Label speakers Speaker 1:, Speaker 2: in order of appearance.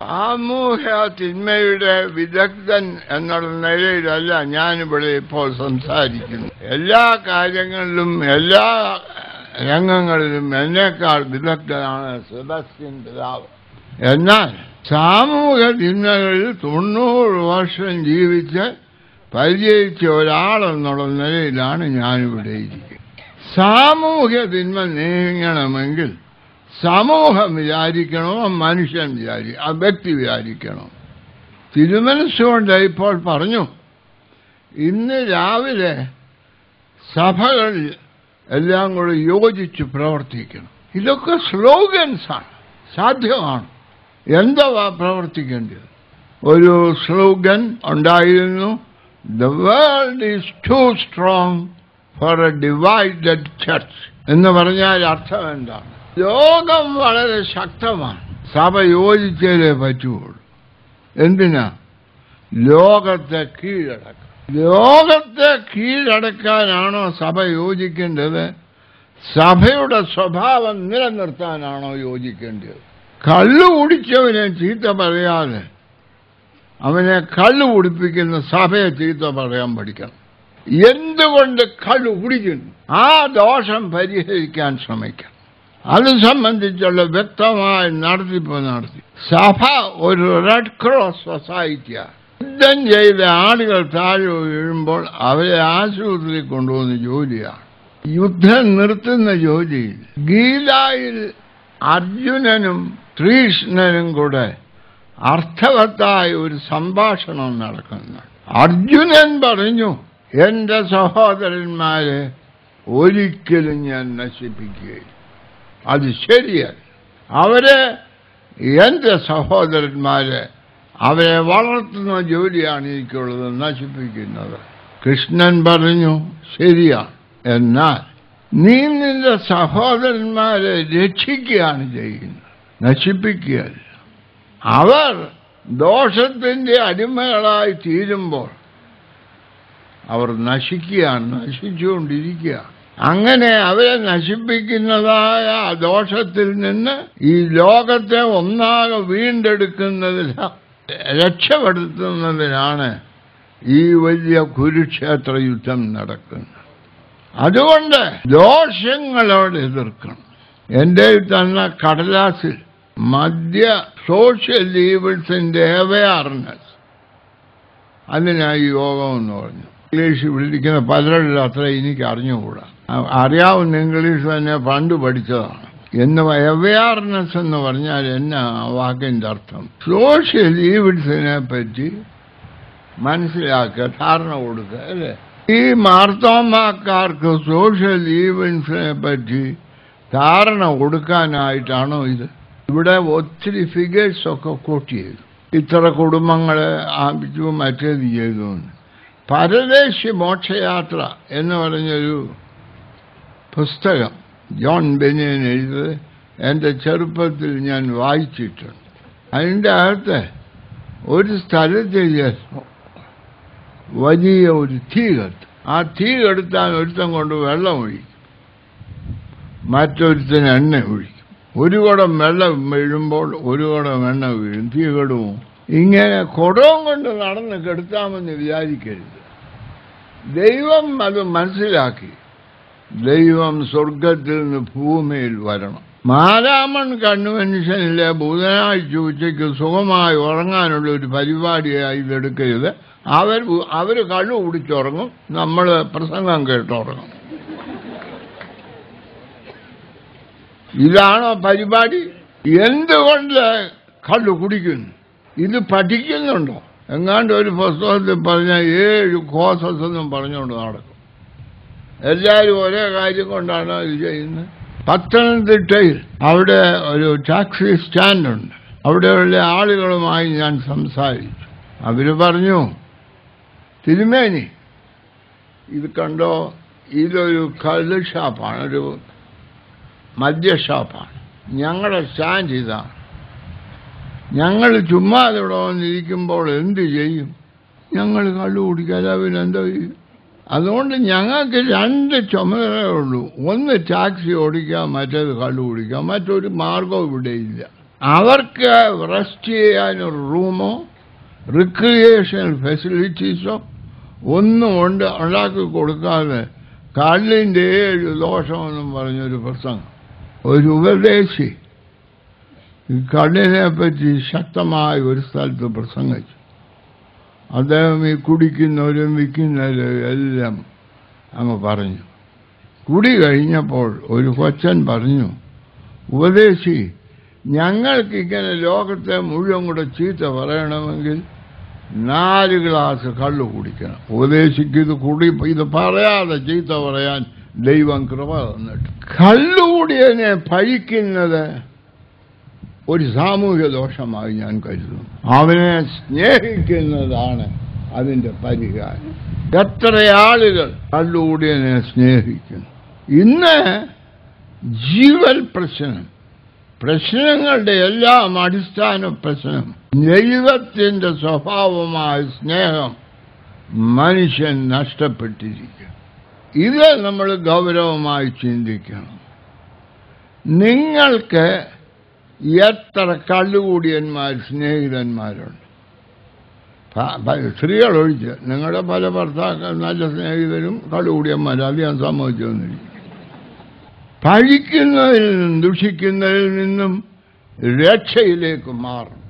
Speaker 1: സാമൂഹ്യ തിന്മയുടെ വിദഗ്ധൻ എന്നുള്ള നിലയിലല്ല ഞാനിവിടെ ഇപ്പോൾ സംസാരിക്കുന്നു. എല്ലാ കാര്യങ്ങളിലും എല്ലാ രംഗങ്ങളിലും എന്നേക്കാൾ വിദഗ്ധനാണ് സെബാസ്റ്റ്യൻ പിതാവ്. എന്നാൽ സാമൂഹ്യ തിന്മകളിൽ 90 വർഷം ജീവിച്ച് പരിചയിച്ച ഒരാളെന്നുള്ള നിലയിലാണ് ഞാനിവിടെ ഇരിക്കുന്നത്. സാമൂഹ്യ തിന്മ നീങ്ങണമെങ്കിൽ സമൂഹം വിചാരിക്കണോ, മനുഷ്യൻ വ്യക്തി വിചാരിക്കണോ? തിരുമനസ്സുകൊണ്ട് ഇപ്പോൾ പറഞ്ഞു, ഇന്ന് രാവിലെ സഭകളിൽ എല്ലാം കൂടെ യോജിച്ച് പ്രവർത്തിക്കണം. ഇതൊക്കെ സ്ലോഗൻസാണ്, സാധ്യമാണ്. എന്താ പ്രവർത്തിക്കേണ്ടത്? ഒരു സ്ലോഗൻ ഉണ്ടായിരുന്നു, the world is too strong for a divided church എന്ന് പറഞ്ഞാൽ അർത്ഥം എന്താണ്? ലോകം വളരെ ശക്തമാണ്, സഭ യോജിച്ചാലേ പറ്റുള്ളൂ. എന്തിനാ? ലോകത്തെ കീഴടക്കാൻ. ലോകത്തെ കീഴടക്കാനാണോ സഭ യോജിക്കേണ്ടത്? സഭയുടെ സ്വഭാവം നിലനിർത്താനാണോ യോജിക്കേണ്ടത്? കള്ളു കുടിച്ചവനെ ചീത്ത പറയാതെ അവനെ കള്ളു കുടിപ്പിക്കുന്ന സഭയെ ചീത്ത പറയാൻ പഠിക്കണം. എന്തുകൊണ്ട് കള്ളു കുടിക്കുന്നു? ആ ദോഷം പരിഹരിക്കാൻ ശ്രമിക്കണം. അത് സംബന്ധിച്ചുള്ള വ്യക്തമായ നടത്തിപ്പ് നടത്തി. സഭ ഒരു റെഡ് ക്രോസ് സൊസൈറ്റിയാണ്. യുദ്ധം ചെയ്ത ആളുകൾ താഴെ വീഴുമ്പോൾ അവരെ ആശുപത്രിയിൽ കൊണ്ടുപോകുന്ന ജോലിയാണ്. യുദ്ധം നിർത്തുന്ന ജോലി. ഗീതായിൽ അർജുനനും ശ്രീകൃഷ്ണനും കൂടെ അർത്ഥവത്തായ ഒരു സംഭാഷണം നടക്കുന്നു. അർജുനൻ പറഞ്ഞു, എന്റെ സഹോദരന്മാരെ ഒരിക്കലും ഞാൻ നശിപ്പിക്കുകയില്ല. അത് ശരിയല്ല. അവരെ എന്റെ സഹോദരന്മാരെ അവരെ വളർത്തുന്ന ജോലിയാണ് എനിക്കുള്ളത്, നശിപ്പിക്കുന്നത്. കൃഷ്ണൻ പറഞ്ഞു, ശരിയാണ്. എന്നാൽ നീ നിന്റെ സഹോദരന്മാരെ രക്ഷിക്കുകയാണ് ചെയ്യുന്നത്, നശിപ്പിക്കുകയല്ല. അവർ ദോഷത്തിന്റെ അടിമകളായി തീരുമ്പോൾ അവർ നശിക്കുകയാണ്, നശിച്ചുകൊണ്ടിരിക്കുകയാണ്. അങ്ങനെ അവരെ നശിപ്പിക്കുന്നതായ ദോഷത്തിൽ നിന്ന് ഈ ലോകത്തെ ഒന്നാകെ വീണ്ടെടുക്കുന്നതിന്, രക്ഷപ്പെടുത്തുന്നതിനാണ് ഈ വലിയ കുരുക്ഷേത്ര യുദ്ധം നടക്കുന്നത്. അതുകൊണ്ട് ദോഷങ്ങളോട് എതിർക്കണം. എൻ്റെ തന്ന കടലാസിൽ മധ്യ സോഷ്യൽ ഈവിൾസിന്റെ അവയർനെസ്, അതിനായി യോഗം എന്ന് പറഞ്ഞു. ഇംഗ്ലീഷ് വിളിക്കുന്ന പലരുടെ അത്ര എനിക്ക് അറിഞ്ഞുകൂടാ. അറിയാവുന്ന ഇംഗ്ലീഷ് തന്നെ പണ്ട് പഠിച്ചതാണ്. അവയർനെസ് എന്ന് പറഞ്ഞാൽ എന്നാ വാക്കിന്റെ അർത്ഥം? സോഷ്യൽ ഈവിൾസിനെ പറ്റി മനസ്സിലാക്കുക, ധാരണ കൊടുക്കുക, അല്ലേ? ഈ മാർത്തോമാക്കാർക്ക് സോഷ്യൽ ഈവൻസിനെ പറ്റി ധാരണ കൊടുക്കാനായിട്ടാണോ ഇത്? ഇവിടെ ഒത്തിരി ഫിഗേഴ്സൊക്കെ കോട്ട് ചെയ്തു. ഇത്ര കുടുംബങ്ങളെ ആപിച്ചു, മറ്റേത് ചെയ്തു. പരദേശി മോക്ഷയാത്ര എന്ന് പറഞ്ഞൊരു പുസ്തകം ജോൺ ബെന്യൻ എഴുതി എൻ്റെ ചെറുപ്പത്തിൽ ഞാൻ വായിച്ചിട്ടുണ്ട്. അതിൻ്റെ അകത്ത് ഒരു സ്ഥലത്ത് വലിയ ഒരു തീ കെടുത്ത്, ആ തീ കെടുത്താൻ ഒരുത്തം കൊണ്ട് വെള്ളം ഒഴിക്കും, മറ്റൊരുത്തന് എണ്ണ ഒഴിക്കും. ഒരു കുടം വെള്ളം വീഴുമ്പോൾ ഒരു കുടം എണ്ണ വീഴും, തീ കെടുവും. ഇങ്ങനെ കുടവും കൊണ്ട് നടന്ന് കെടുത്താമെന്ന് വിചാരിക്കരുത്. ദൈവം അത് മനസ്സിലാക്കി. ദൈവം സ്വർഗത്തിൽ നിന്ന് ഭൂമിയിൽ വരണം. മാരാമൺ കൺവെൻഷനിലെ ബുധനാഴ്ച ഉച്ചയ്ക്ക് സുഖമായി ഉറങ്ങാനുള്ള ഒരു പരിപാടിയായി ഇതെടുക്കരുത്. അവർ കള്ളു കുടിച്ചുറങ്ങും, നമ്മൾ പ്രസംഗം കേട്ടുറങ്ങും. ഇതാണോ പരിപാടി? എന്തുകൊണ്ട് കള്ളു കുടിക്കുന്നു? ഇത് പഠിക്കുന്നുണ്ടോ? എങ്ങാണ്ട് ഒരു പുസ്തകത്തിൽ പറഞ്ഞ 7 കോസസ് എന്നും പറഞ്ഞുകൊണ്ട് നടക്കും. എല്ലാവരും ഒരേ കാര്യം കൊണ്ടാണ് ഇത് ചെയ്യുന്നത്. പത്തനംതിട്ടയിൽ അവിടെ ഒരു ടാക്സി സ്റ്റാൻഡുണ്ട്. അവിടെയുള്ള ആളുകളുമായി ഞാൻ സംസാരിച്ചു. അവർ പറഞ്ഞു, തിരുമേനി ഇത് കണ്ടോ, ഇതൊരു കള്ള് ഷാപ്പാണ്, ഒരു മദ്യ ഷാപ്പാണ്. ഞങ്ങളുടെ സ്റ്റാൻഡ് ഇതാണ്. ഞങ്ങൾ ചുമ്മാതെ ഇവിടെ വന്നിരിക്കുമ്പോൾ എന്ത് ചെയ്യും? ഞങ്ങൾ കള്ളു കുടിക്കാതെ അവരെന്താ ചെയ്യും? അതുകൊണ്ട് ഞങ്ങൾക്ക് 2 ചുമതലയുള്ളൂ. ഒന്ന് ടാക്സി ഓടിക്കാം, മറ്റേത് കള്ളു കുടിക്കാം. മറ്റൊരു മാർഗവും ഇവിടെ ഇല്ല. അവർക്ക് റെസ്റ്റ് ചെയ്യാനൊരു റൂമോ റിക്രിയേഷണൽ ഫെസിലിറ്റീസോ ഒന്നും ഉണ്ടാക്കി കൊടുക്കാതെ കള്ളിൻ്റെ 7 ദോഷമെന്നും പറഞ്ഞൊരു പ്രസംഗം. ഒരു ഉപദേശി ഈ കള്ളിനെ പറ്റി ശക്തമായ ഒരു സ്ഥലത്ത് പ്രസംഗിച്ചു. അദ്ദേഹം ഈ കുടിക്കുന്നവരും വിൽക്കുന്നവരും എല്ലാം അങ്ങ് പറഞ്ഞു. കുടി കഴിഞ്ഞപ്പോൾ ഒരു കൊച്ചൻ പറഞ്ഞു, ഉപദേശി, ഞങ്ങൾക്കിങ്ങനെ ലോകത്തെ മുഴുവൻ കൂടെ ചീത്ത പറയണമെങ്കിൽ 4 ഗ്ലാസ് കള്ളു കുടിക്കണം. ഉപദേശിക്ക് ഇത് പറയാതെ ചീത്ത പറയാൻ ദൈവം കൃപ തന്നിട്ട്. കള്ളുകൂടിയതിനെ പഴിക്കുന്നത് ഒരു സാമൂഹ്യ ദോഷമായി ഞാൻ കരുതുന്നു. അവനെ സ്നേഹിക്കുന്നതാണ് അതിൻ്റെ പരിഹാരം. എത്ര ആളുകൾ കള്ളുകൂടിയതിനെ സ്നേഹിക്കുന്നു. ഇന്ന് ജീവൽ പ്രശ്നങ്ങളുടെ എല്ലാം അടിസ്ഥാന പ്രശ്നം ദൈവത്തിൻ്റെ സ്വഭാവമായ സ്നേഹം മനുഷ്യൻ നഷ്ടപ്പെട്ടിരിക്കുക. ഇത് നമ്മൾ ഗൗരവമായി ചിന്തിക്കണം. നിങ്ങൾക്ക് എത്ര സ്നേഹിതന്മാരുണ്ട്? സ്ത്രീകൾ ഒഴിച്ച് നിങ്ങളുടെ പല ഭർത്താക്കൾ നല്ല സ്നേഹിതരും കള്ളുകൂടിയന്മാരും. അത് ഞാൻ സമ്മതിച്ചൊന്നിരിക്കും. പഴിക്കുന്നതിൽ നിന്നും ദുഷിക്കുന്നതിൽ നിന്നും രക്ഷയിലേക്ക് മാറും.